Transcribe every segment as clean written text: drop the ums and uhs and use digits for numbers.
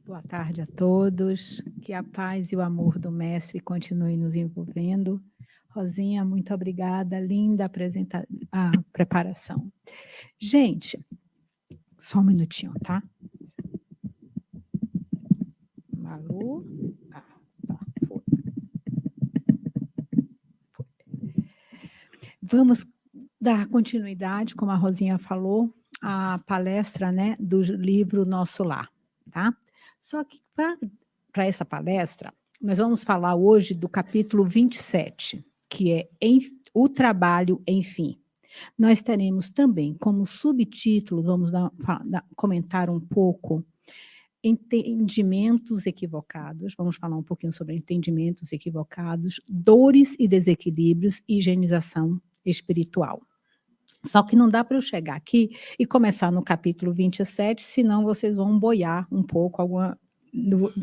Boa tarde a todos, que a paz e o amor do mestre continuem nos envolvendo. Rosinha, muito obrigada, linda a preparação. Gente, só um minutinho, tá? Malu, tá, foi. Vamos dar continuidade, como a Rosinha falou, à palestra, né, do livro Nosso Lar, tá? Só que para essa palestra, nós vamos falar hoje do capítulo 27, que é O Trabalho, Enfim. Nós teremos também como subtítulo, vamos comentar um pouco, entendimentos equivocados, vamos falar um pouquinho sobre entendimentos equivocados, dores e desequilíbrios e higienização espiritual. Só que não dá para eu chegar aqui e começar no capítulo 27, senão vocês vão boiar um pouco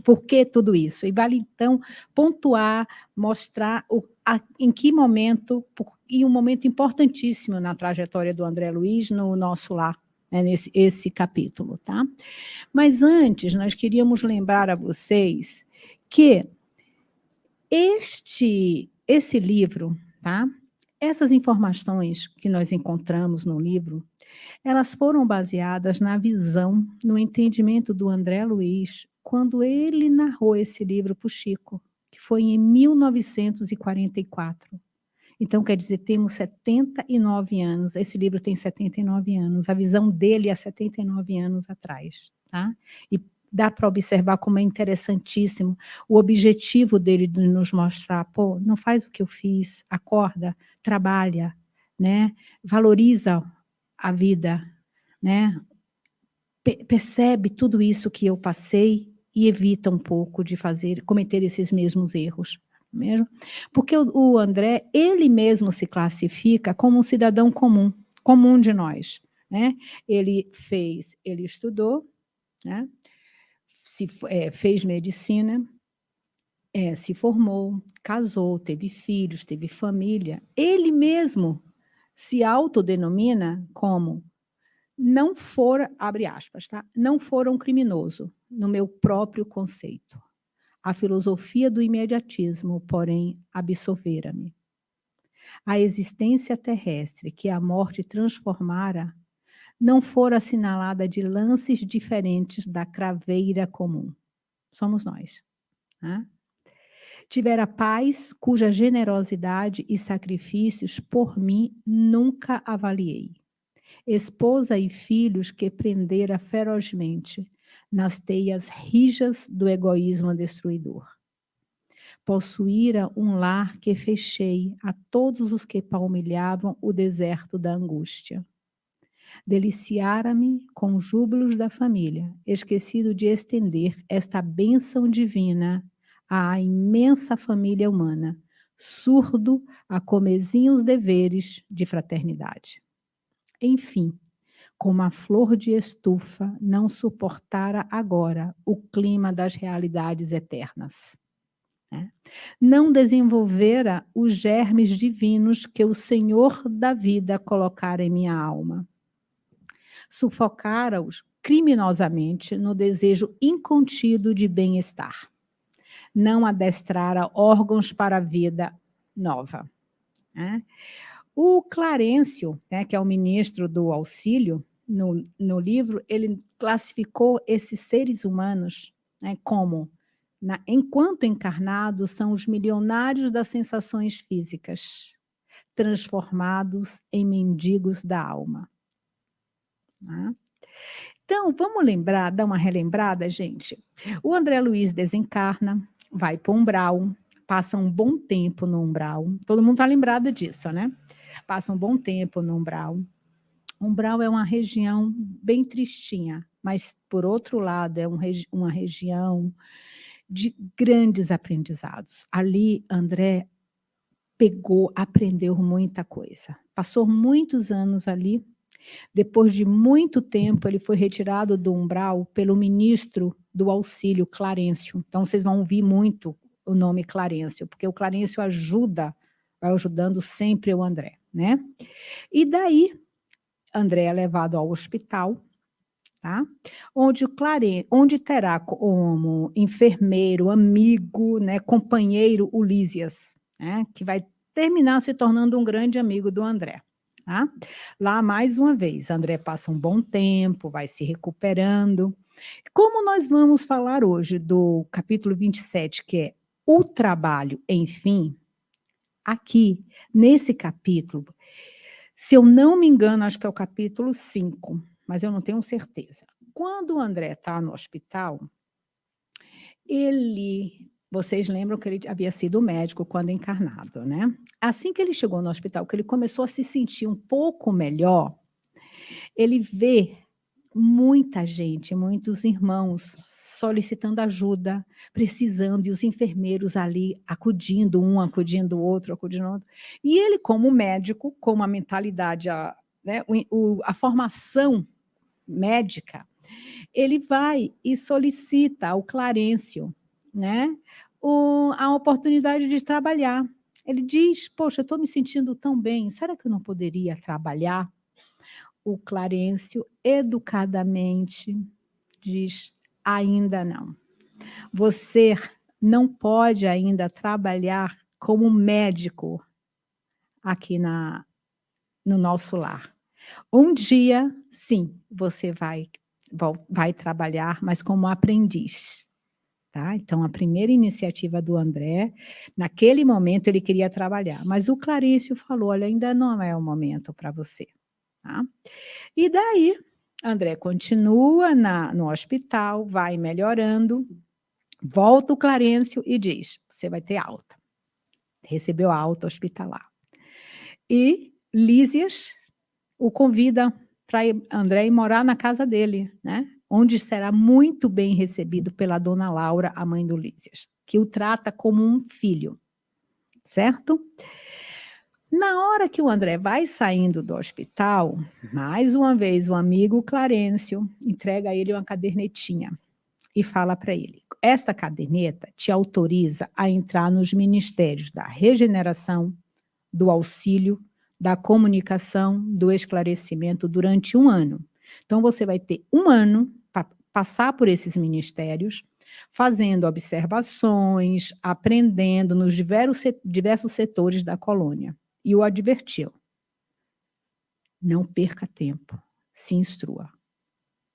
por que tudo isso. E vale, então, pontuar, mostrar em que momento, e um momento importantíssimo na trajetória do André Luiz, no Nosso Lar, né, esse capítulo, tá? Mas antes, nós queríamos lembrar a vocês que esse livro, tá? Essas informações que nós encontramos no livro, elas foram baseadas na visão, no entendimento do André Luiz, quando ele narrou esse livro para o Chico, que foi em 1944. Então, quer dizer, temos 79 anos, esse livro tem 79 anos, a visão dele há 79 anos atrás, tá? E dá para observar como é interessantíssimo o objetivo dele de nos mostrar, pô, não faz o que eu fiz, acorda, trabalha, né? Valoriza a vida, né? Percebe tudo isso que eu passei e evita um pouco de cometer esses mesmos erros, mesmo? Porque o André, ele mesmo se classifica como um cidadão comum de nós, né? Ele estudou, né? Fez medicina, se formou, casou, teve filhos, teve família. Ele mesmo se autodenomina como não for, abre aspas, tá? Não for um criminoso, no meu próprio conceito. A filosofia do imediatismo, porém, absolvera-me. A existência terrestre que a morte transformara não fora assinalada de lances diferentes da craveira comum. Somos nós. Né? Tivera paz cuja generosidade e sacrifícios por mim nunca avaliei. Esposa e filhos que prendera ferozmente nas teias rijas do egoísmo destruidor. Possuíra um lar que fechei a todos os que palmilhavam o deserto da angústia. Deliciara-me com júbilos da família, esquecido de estender esta bênção divina à imensa família humana, surdo a comezinhos deveres de fraternidade. Enfim, como a flor de estufa não suportara agora o clima das realidades eternas. Né? Não desenvolvera os germes divinos que o Senhor da vida colocara em minha alma. Sufocara-os criminosamente no desejo incontido de bem-estar. Não adestrara órgãos para a vida nova. Né? O Clarencio, né, que é o ministro do auxílio, no livro, ele classificou esses seres humanos, né, como, enquanto encarnados, são os milionários das sensações físicas, transformados em mendigos da alma. Né? Então, vamos dar uma relembrada, gente. O André Luiz desencarna, vai para o umbral, passa um bom tempo no umbral. Todo mundo está lembrado disso, né? Passa um bom tempo no umbral. Umbral é uma região bem tristinha, mas, por outro lado, é uma região de grandes aprendizados. Ali, André aprendeu muita coisa. Passou muitos anos ali. Depois de muito tempo, ele foi retirado do umbral pelo ministro do auxílio, Clarencio. Então, vocês vão ouvir muito o nome Clarencio, porque o Clarencio vai ajudando sempre o André, né? E daí, André é levado ao hospital, tá? Onde terá como enfermeiro, amigo, né, companheiro o Lísias, né, que vai terminar se tornando um grande amigo do André, tá? Lá, mais uma vez, André passa um bom tempo, vai se recuperando. Como nós vamos falar hoje do capítulo 27, que é o trabalho, enfim, aqui, nesse capítulo, se eu não me engano, acho que é o capítulo 5, mas eu não tenho certeza. Quando o André está no hospital, vocês lembram que ele havia sido médico quando encarnado, né? Assim que ele chegou no hospital, que ele começou a se sentir um pouco melhor, ele vê muita gente, muitos irmãos solicitando ajuda, precisando, e os enfermeiros ali acudindo, um acudindo o outro, acudindo o outro. E ele, como médico, com a mentalidade, né, a formação médica, ele vai e solicita ao Clarencio, né, a oportunidade de trabalhar. Ele diz: poxa, eu estou me sentindo tão bem, será que eu não poderia trabalhar? O Clarencio, educadamente, diz: ainda não. Você não pode ainda trabalhar como médico aqui no nosso lar. Um dia, sim, você vai trabalhar, mas como aprendiz. Tá? Então, a primeira iniciativa do André, naquele momento ele queria trabalhar, mas o Clarício falou: olha, ainda não é o momento para você. Tá? E daí, André continua no hospital, vai melhorando, volta o Clarencio e diz: você vai ter alta. Recebeu a alta hospitalar. E Lísias o convida para André ir morar na casa dele, né? Onde será muito bem recebido pela dona Laura, a mãe do Lísias, que o trata como um filho, certo? Na hora que o André vai saindo do hospital, mais uma vez o amigo Clarencio entrega a ele uma cadernetinha e fala para ele: esta caderneta te autoriza a entrar nos ministérios da regeneração, do auxílio, da comunicação, do esclarecimento durante 1 ano. Então, você vai ter 1 ano para passar por esses ministérios, fazendo observações, aprendendo nos diversos setores da colônia. E o advertiu: não perca tempo, se instrua.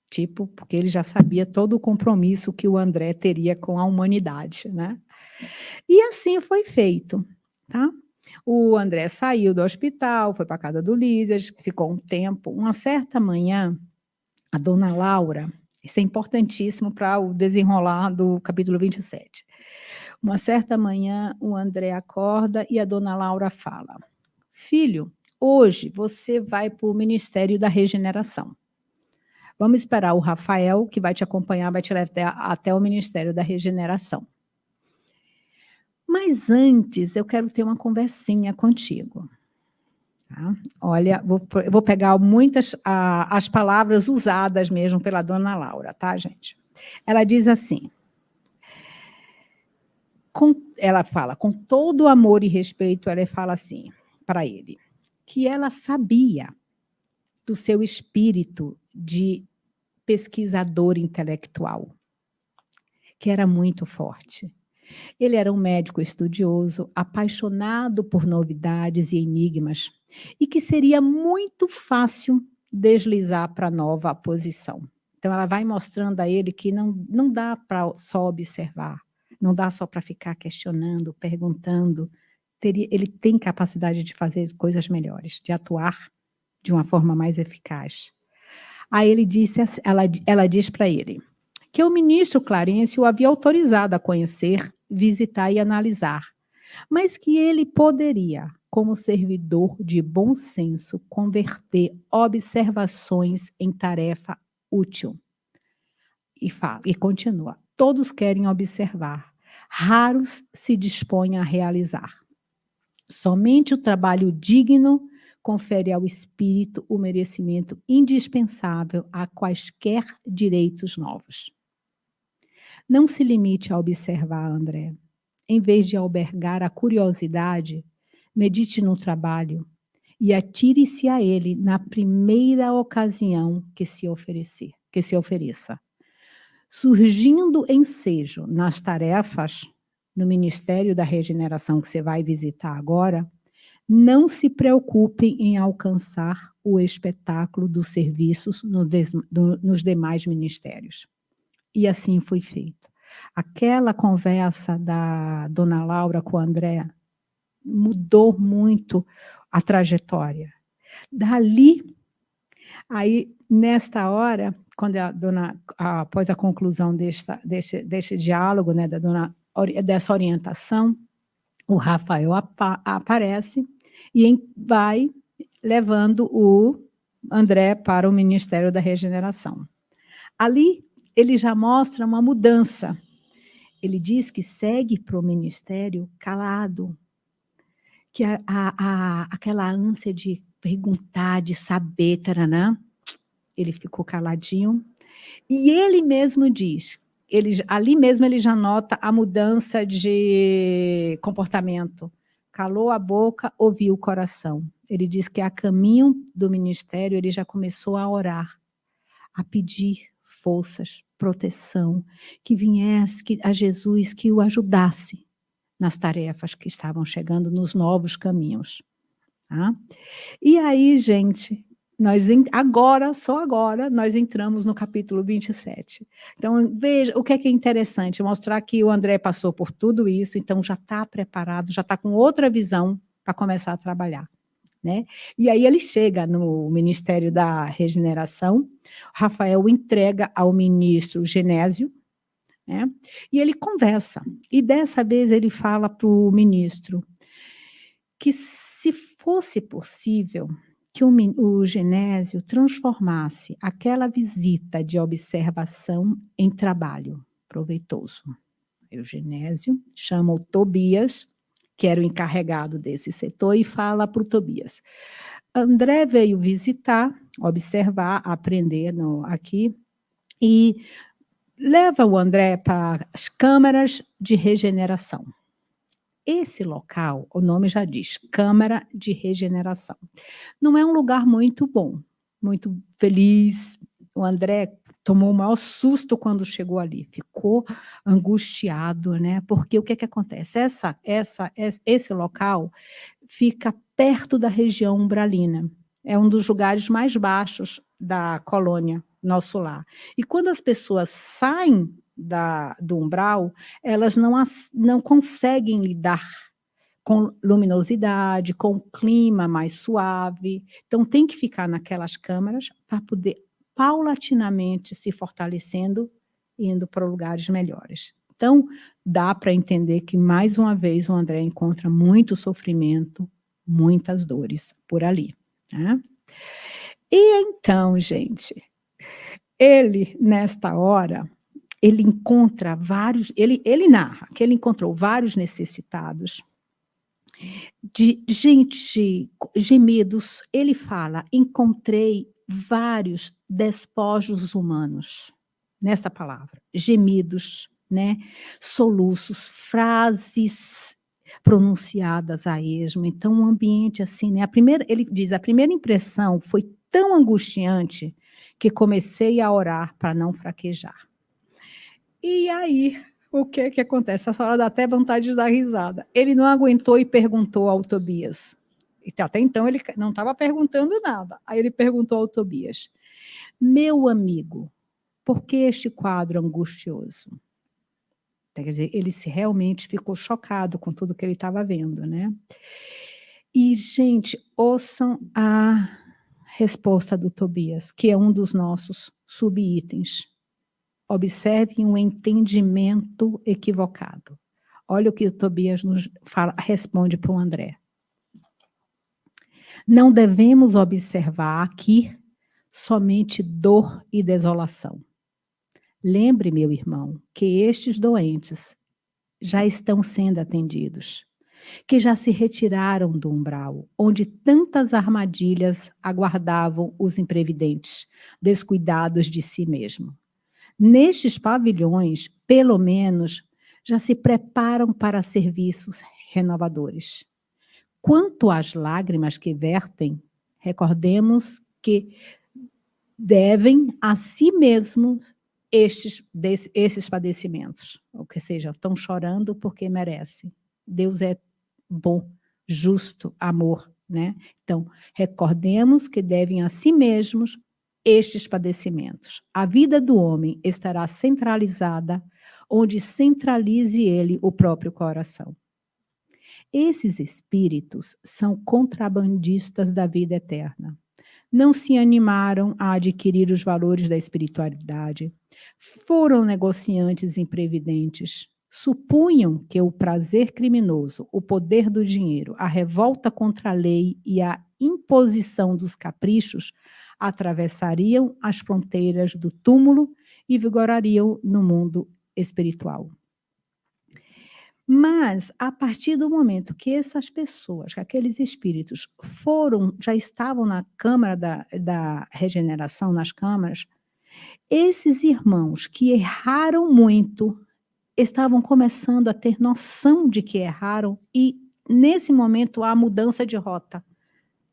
Tipo, porque ele já sabia todo o compromisso que o André teria com a humanidade, né? E assim foi feito, tá? O André saiu do hospital, foi para a casa do Lísias, ficou um tempo. Uma certa manhã, a dona Laura, isso é importantíssimo para o desenrolar do capítulo 27. Uma certa manhã, o André acorda e a dona Laura fala: filho, hoje você vai para o Ministério da Regeneração. Vamos esperar o Rafael, que vai te acompanhar, vai te levar até o Ministério da Regeneração. Mas antes, eu quero ter uma conversinha contigo. Tá? Olha, eu vou pegar muitas as palavras usadas mesmo pela dona Laura, tá, gente? Ela diz assim, ela fala, com todo amor e respeito, ela fala assim para ele, que ela sabia do seu espírito de pesquisador intelectual, que era muito forte. Ele era um médico estudioso, apaixonado por novidades e enigmas, e que seria muito fácil deslizar para a nova posição. Então, ela vai mostrando a ele que não dá para só observar, não dá só para ficar questionando, perguntando. Ele tem capacidade de fazer coisas melhores, de atuar de uma forma mais eficaz. Aí ela diz para ele que o ministro Clarencio o havia autorizado a conhecer, visitar e analisar, mas que ele poderia, como servidor de bom senso, converter observações em tarefa útil. E continua: todos querem observar, raros se dispõem a realizar. Somente o trabalho digno confere ao espírito o merecimento indispensável a quaisquer direitos novos. Não se limite a observar, André. Em vez de albergar a curiosidade, medite no trabalho e atire-se a ele na primeira ocasião que se oferecer. que se ofereça. Surgindo ensejo nas tarefas no Ministério da Regeneração que você vai visitar agora, não se preocupem em alcançar o espetáculo dos serviços nos demais ministérios. E assim foi feito. Aquela conversa da dona Laura com o André mudou muito a trajetória. Dali, aí, nesta hora, quando após a conclusão deste diálogo, né, dessa orientação, o Rafael aparece e vai levando o André para o Ministério da Regeneração. Ali, ele já mostra uma mudança. Ele diz que segue para o ministério calado, que aquela ânsia de perguntar, de saber, taranã, ele ficou caladinho. E ele mesmo diz, ali mesmo ele já nota a mudança de comportamento. Calou a boca, ouviu o coração. Ele diz que a caminho do ministério ele já começou a orar, a pedir forças, proteção, que viesse a Jesus, que o ajudasse nas tarefas que estavam chegando, nos novos caminhos. Tá? E aí, gente, só agora, nós entramos no capítulo 27. Então, veja, o que é interessante, mostrar que o André passou por tudo isso, então já está preparado, já está com outra visão para começar a trabalhar. Né? E aí ele chega no Ministério da Regeneração, Rafael entrega ao ministro Genésio, né? E ele conversa. E dessa vez ele fala para o ministro que se fosse possível que o Genésio transformasse aquela visita de observação em trabalho proveitoso. O Genésio chama o Tobias, que era o encarregado desse setor, e fala para o Tobias. André veio visitar, observar, aprender aqui, e leva o André para as câmaras de regeneração. Esse local, o nome já diz, Câmara de Regeneração. Não é um lugar muito bom, muito feliz. O André tomou o maior susto quando chegou ali, ficou angustiado, né? Porque o que acontece? Esse local fica perto da região umbralina. É um dos lugares mais baixos da colônia, nosso lar. E quando as pessoas saem do umbral, elas não conseguem lidar com luminosidade, com o clima mais suave. Então, tem que ficar naquelas câmaras para poder paulatinamente se fortalecendo e indo para lugares melhores. Então, dá para entender que, mais uma vez, o André encontra muito sofrimento, muitas dores por ali. Né? E então, gente, ele, nesta hora, ele encontra ele narra que ele encontrou vários necessitados, de gemidos, ele fala, encontrei vários despojos humanos, nessa palavra, gemidos, né, soluços, frases pronunciadas a esmo, então um ambiente assim, né, ele diz, a primeira impressão foi tão angustiante que comecei a orar para não fraquejar. E aí, o que acontece? Essa hora dá até vontade de dar risada. Ele não aguentou e perguntou ao Tobias. Até então ele não estava perguntando nada. Aí ele perguntou ao Tobias, meu amigo, por que este quadro angustioso? Quer dizer, ele realmente ficou chocado com tudo que ele estava vendo, né? E, gente, ouçam a resposta do Tobias, que é um dos nossos subitens. Observem um entendimento equivocado. Olha o que o Tobias responde para o André. Não devemos observar aqui somente dor e desolação. Lembre, meu irmão, que estes doentes já estão sendo atendidos, que já se retiraram do umbral, onde tantas armadilhas aguardavam os imprevidentes, descuidados de si mesmo. Nestes pavilhões, pelo menos, já se preparam para serviços renovadores. Quanto às lágrimas que vertem, recordemos que devem a si mesmos esses padecimentos, ou que seja, estão chorando porque merecem. Deus é bom, justo, amor, né? Então, recordemos que devem a si mesmos estes padecimentos. A vida do homem estará centralizada onde centralize ele o próprio coração. Esses espíritos são contrabandistas da vida eterna. Não se animaram a adquirir os valores da espiritualidade. Foram negociantes imprevidentes. Supunham que o prazer criminoso, o poder do dinheiro, a revolta contra a lei e a imposição dos caprichos atravessariam as fronteiras do túmulo e vigorariam no mundo espiritual. Mas, a partir do momento que essas pessoas, que aqueles espíritos já estavam na câmara da regeneração, nas câmaras, esses irmãos que erraram muito, estavam começando a ter noção de que erraram e, nesse momento, há mudança de rota,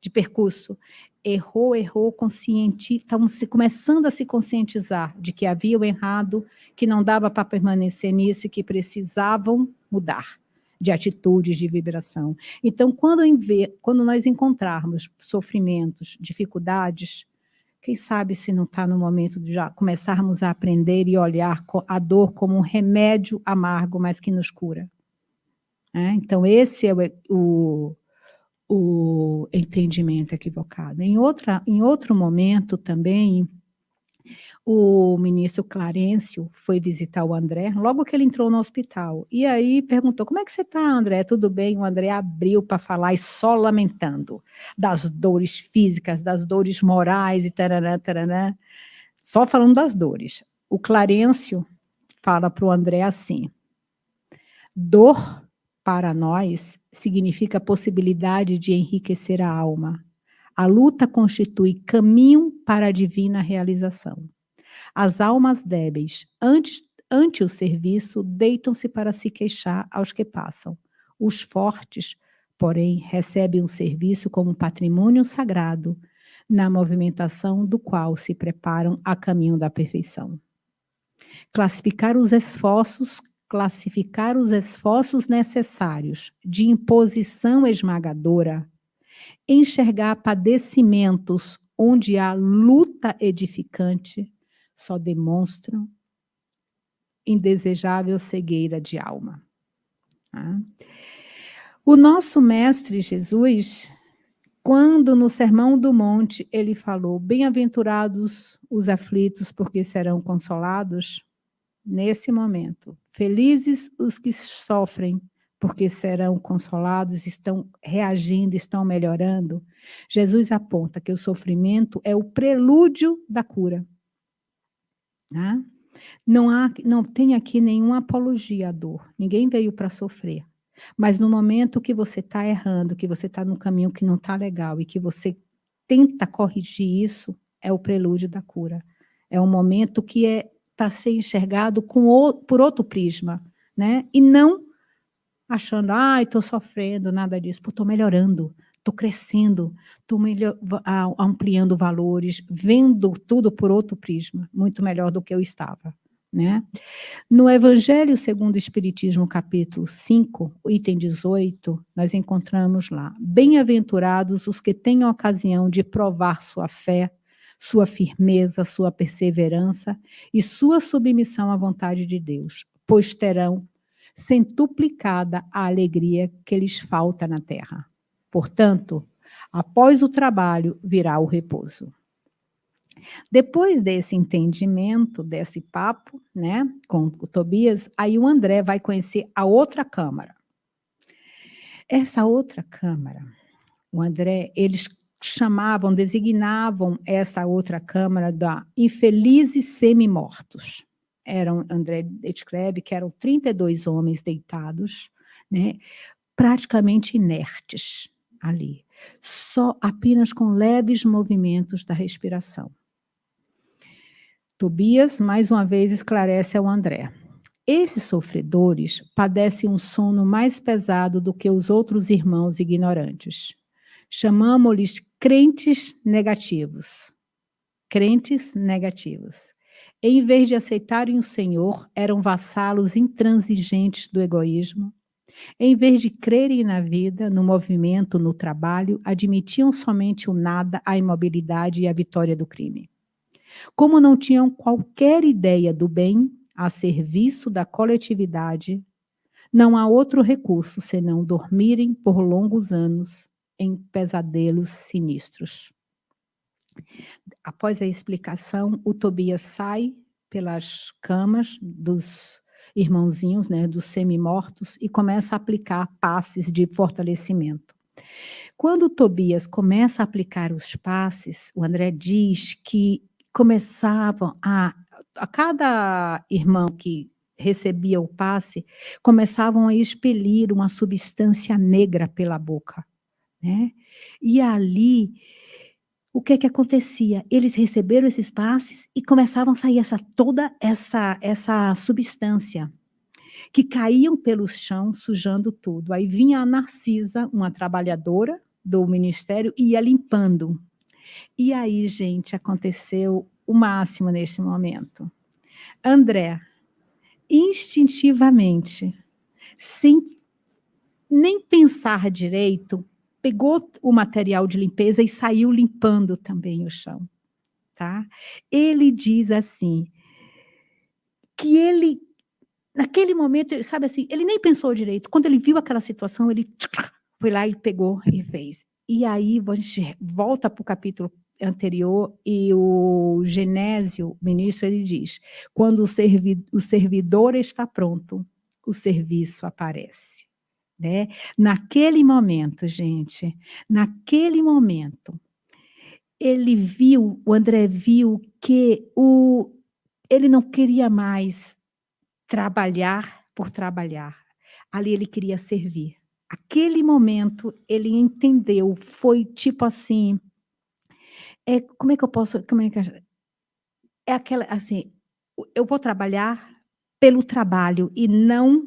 de percurso. Errou, estavam começando a se conscientizar de que haviam errado, que não dava para permanecer nisso e que precisavam mudar de atitudes, de vibração. Então, quando nós encontrarmos sofrimentos, dificuldades, quem sabe se não está no momento de já começarmos a aprender e olhar a dor como um remédio amargo, mas que nos cura. Então, esse é o entendimento equivocado. Em outro momento também, o ministro Clarencio foi visitar o André, logo que ele entrou no hospital, e aí perguntou, como é que você está, André? Tudo bem? O André abriu para falar e só lamentando das dores físicas, das dores morais e taranã, taranã, só falando das dores. O Clarencio fala para o André assim, dor para nós significa possibilidade de enriquecer a alma. A luta constitui caminho para a divina realização. As almas débeis, ante o serviço, deitam-se para se queixar aos que passam. Os fortes, porém, recebem o serviço como patrimônio sagrado, na movimentação do qual se preparam a caminho da perfeição. Classificar os esforços necessários de imposição esmagadora, enxergar padecimentos onde há luta edificante, só demonstram indesejável cegueira de alma. Tá? O nosso mestre Jesus, quando no Sermão do Monte ele falou, bem-aventurados os aflitos, porque serão consolados, nesse momento, felizes os que sofrem, porque serão consolados, estão reagindo, estão melhorando. Jesus aponta que o sofrimento é o prelúdio da cura. Tá? Não tem aqui nenhuma apologia à dor. Ninguém veio para sofrer. Mas no momento que você está errando, que você está num caminho que não está legal e que você tenta corrigir isso, é o prelúdio da cura. É um momento que está sendo enxergado por outro prisma, né? E não achando, estou sofrendo, nada disso. Estou melhorando, estou crescendo, estou ampliando valores, vendo tudo por outro prisma, muito melhor do que eu estava. Né? No Evangelho segundo o Espiritismo, capítulo 5, item 18, nós encontramos lá, bem-aventurados os que têm a ocasião de provar sua fé, sua firmeza, sua perseverança e sua submissão à vontade de Deus, pois terão centuplicada a alegria que lhes falta na terra. Portanto, após o trabalho virá o repouso. Depois desse entendimento, desse papo, né, com o Tobias, aí o André vai conhecer a outra câmara. Essa outra câmara, o André, eles designavam essa outra câmara da infelizes semi-mortos. André descreve que eram 32 homens deitados, né, praticamente inertes ali, só apenas com leves movimentos da respiração. Tobias, mais uma vez, esclarece ao André. Esses sofredores padecem um sono mais pesado do que os outros irmãos ignorantes. Chamamo-lhes crentes negativos. crentes negativos. Em vez de aceitarem o Senhor, eram vassalos intransigentes do egoísmo. Em vez de crerem na vida, no movimento, no trabalho, admitiam somente o nada, a imobilidade e a vitória do crime. Como não tinham qualquer ideia do bem a serviço da coletividade, não há outro recurso senão dormirem por longos anos em pesadelos sinistros. Após a explicação, o Tobias sai pelas camas dos irmãozinhos, né, dos semi-mortos, e começa a aplicar passes de fortalecimento. Quando o Tobias começa a aplicar os passes, o André diz que começavam a cada irmão que recebia o passe, começavam a expelir uma substância negra pela boca, né. E ali, o que que acontecia? Eles receberam esses passes e começavam a sair toda essa substância, que caíam pelo chão, sujando tudo. Aí vinha a Narcisa, uma trabalhadora do ministério, e ia limpando. E aí, gente, aconteceu o máximo neste momento. André, instintivamente, sem nem pensar direito, pegou o material de limpeza e saiu limpando também o chão, tá. Ele diz assim, que ele naquele momento, ele sabe assim, ele nem pensou direito, quando ele viu aquela situação, ele foi lá e pegou e fez. E aí a gente volta para o capítulo anterior e o Genésio, o ministro, ele diz: "Quando o servidor está pronto, o serviço aparece", né. Naquele momento, gente, naquele momento, o André viu que ele não queria mais trabalhar por trabalhar. Ali ele queria servir. Aquele momento ele entendeu, foi tipo assim, como é que eu posso como é que é aquela assim, eu vou trabalhar pelo trabalho e não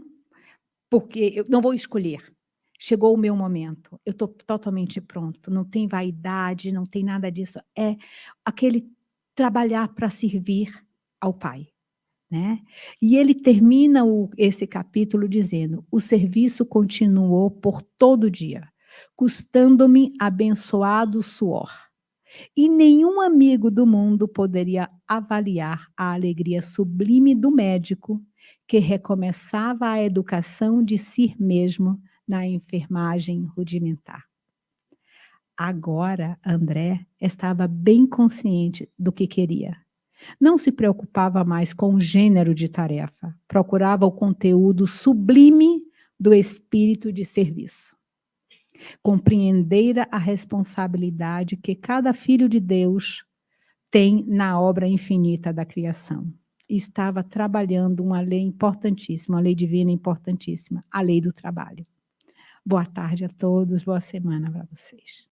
porque eu não vou escolher. Chegou o meu momento, eu estou totalmente pronto, não tem vaidade, não tem nada disso, é aquele trabalhar para servir ao Pai. Né. E ele termina esse capítulo dizendo: "O serviço continuou por todo o dia, custando-me abençoado suor, e nenhum amigo do mundo poderia avaliar a alegria sublime do médico que recomeçava a educação de si mesmo na enfermagem rudimentar." Agora André estava bem consciente do que queria. Não se preocupava mais com o gênero de tarefa, procurava o conteúdo sublime do espírito de serviço. Compreendera a responsabilidade que cada filho de Deus tem na obra infinita da criação. Estava trabalhando uma lei importantíssima, uma lei divina importantíssima, a lei do trabalho. Boa tarde a todos, boa semana para vocês.